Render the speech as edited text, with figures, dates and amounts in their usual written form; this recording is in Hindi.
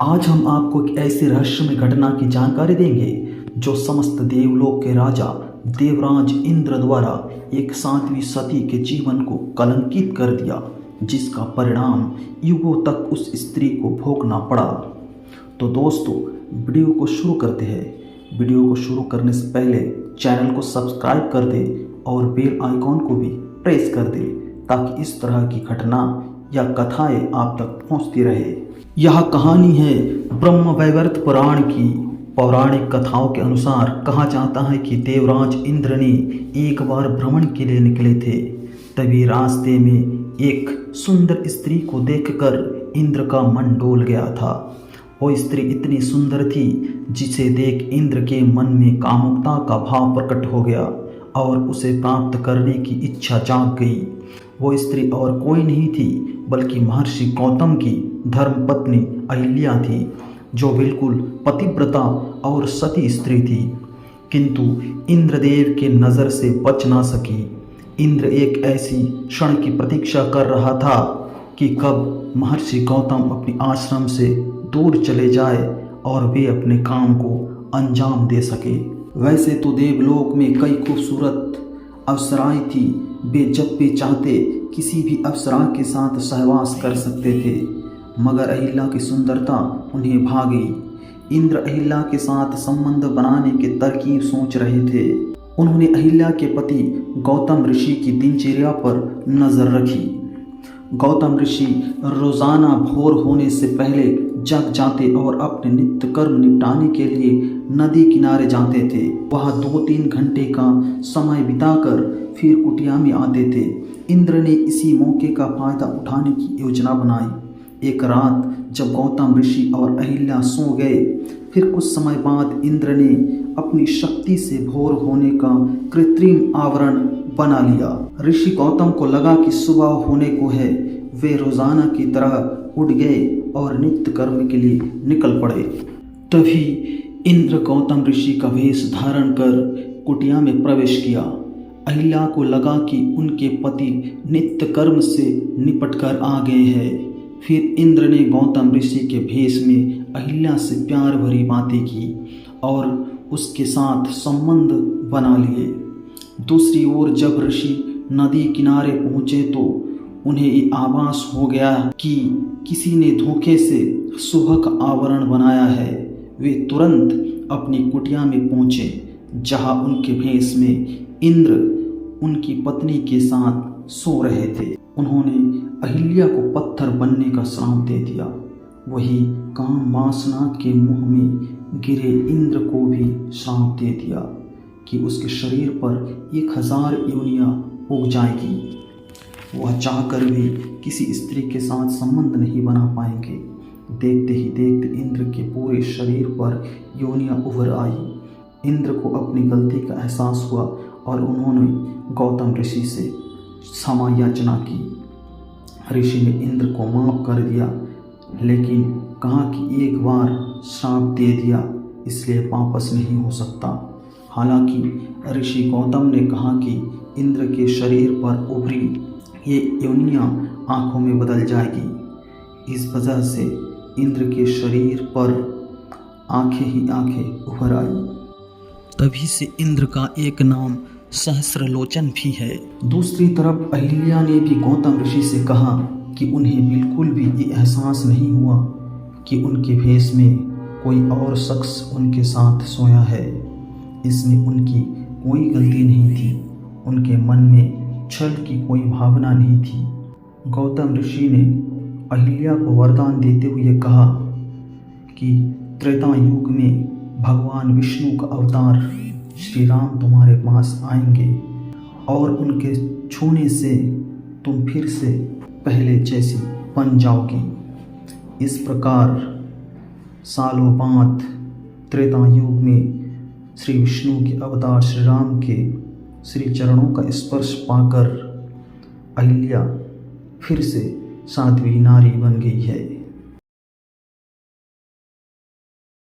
आज हम आपको एक ऐसी रहस्यमय घटना की जानकारी देंगे जो समस्त देवलोक के राजा देवराज इंद्र द्वारा एक 7वीं सदी के जीवन को कलंकित कर दिया, जिसका परिणाम युगों तक उस स्त्री को भोगना पड़ा। तो दोस्तों, वीडियो को शुरू करते हैं। वीडियो को शुरू करने से पहले चैनल को सब्सक्राइब कर दे और बेल आइकॉन को भी प्रेस कर दे, ताकि इस तरह की घटना या कथाएं आप तक पहुंचती रहे। यह कहानी है ब्रह्म वैवर्त पुराण की। पौराणिक कथाओं के अनुसार कहा जाता है कि देवराज इंद्र ने एक बार भ्रमण के लिए निकले थे। तभी रास्ते में एक सुंदर स्त्री को देखकर इंद्र का मन डोल गया था। वो स्त्री इतनी सुंदर थी जिसे देख इंद्र के मन में कामुकता का भाव प्रकट हो गया और उसे प्राप्त करने की इच्छा जाग गई। वो स्त्री और कोई नहीं थी बल्कि महर्षि गौतम की धर्मपत्नी अहिल्या थी, जो बिल्कुल पतिव्रता और सती स्त्री थी, किंतु इंद्रदेव के नज़र से बच ना सकी। इंद्र एक ऐसी क्षण की प्रतीक्षा कर रहा था कि कब महर्षि गौतम अपने आश्रम से दूर चले जाए और वे अपने काम को अंजाम दे सके। वैसे तो देवलोक में कई खूबसूरत अप्सराएं थी। वे जब भी चाहते किसी भी अप्सरा के साथ सहवास कर सकते थे, मगर अहिल्या की सुंदरता उन्हें भा गई। इंद्र अहिल्या के साथ संबंध बनाने के तरकीब सोच रहे थे। उन्होंने अहिल्या के पति गौतम ऋषि की दिनचर्या पर नज़र रखी। गौतम ऋषि रोज़ाना भोर होने से पहले जग जाते और अपने नित्य कर्म निपटाने के लिए नदी किनारे जाते थे। वहाँ 2-3 घंटे का समय बिताकर फिर कुटिया में आते थे। इंद्र ने इसी मौके का फायदा उठाने की योजना बनाई। एक रात जब गौतम ऋषि और अहिल्या सो गए, फिर कुछ समय बाद इंद्र ने अपनी शक्ति से भोर होने का कृत्रिम आवरण बना लिया। ऋषि गौतम को लगा कि सुबह होने को है। वे रोजाना की तरह उठ गए और नित्य कर्म के लिए निकल पड़े। तभी इंद्र गौतम ऋषि का वेश धारण कर कुटिया में प्रवेश किया। अहिल्या को लगा कि उनके पति नित्य कर्म से निपटकर आ गए हैं। फिर इंद्र ने गौतम ऋषि के भेष में अहिल्या से प्यार भरी बातें की और उसके साथ संबंध बना लिए। दूसरी ओर जब ऋषि नदी किनारे पहुँचे तो उन्हें ये आभास हो गया कि किसी ने धोखे से सुबह का आवरण बनाया है। वे तुरंत अपनी कुटिया में पहुँचे, जहाँ उनके भेष में इंद्र उनकी पत्नी के साथ सो रहे थे। उन्होंने अहिल्या को पत्थर बनने का श्राप दे दिया। वही काम वासना के मुंह में गिरे इंद्र को भी श्राप दे दिया कि उसके शरीर पर 1000 योनियां उग जाएगी। वह चाहकर भी किसी स्त्री के साथ संबंध नहीं बना पाएंगे। देखते ही देखते इंद्र के पूरे शरीर पर योनियां उभर आई। इंद्र को अपनी गलती का एहसास हुआ और उन्होंने गौतम ऋषि से क्षमा याचना की। ऋषि ने इंद्र को माफ कर दिया, लेकिन कहा कि एक बार श्राप दे दिया इसलिए वापस नहीं हो सकता। हालांकि ऋषि गौतम ने कहा कि इंद्र के शरीर पर उभरी ये योनियां आँखों में बदल जाएगी। इस वजह से इंद्र के शरीर पर आंखें ही आंखें उभर आई। तभी से इंद्र का एक नाम सहस्रलोचन भी है। दूसरी तरफ अहिल्या ने भी गौतम ऋषि से कहा कि उन्हें बिल्कुल भी ये एहसास नहीं हुआ कि उनके भेष में कोई और शख्स उनके साथ सोया है। इसमें उनकी कोई गलती नहीं थी। उनके मन में छल की कोई भावना नहीं थी। गौतम ऋषि ने अहिल्या को वरदान देते हुए कहा कि त्रेता युग में भगवान विष्णु का अवतार श्री राम तुम्हारे पास आएंगे और उनके छूने से तुम फिर से पहले जैसी बन जाओगी। इस प्रकार सालों बाद त्रेता युग में श्री विष्णु के अवतार श्री राम के श्री चरणों का स्पर्श पाकर अहिल्या फिर से साध्वी नारी बन गई है।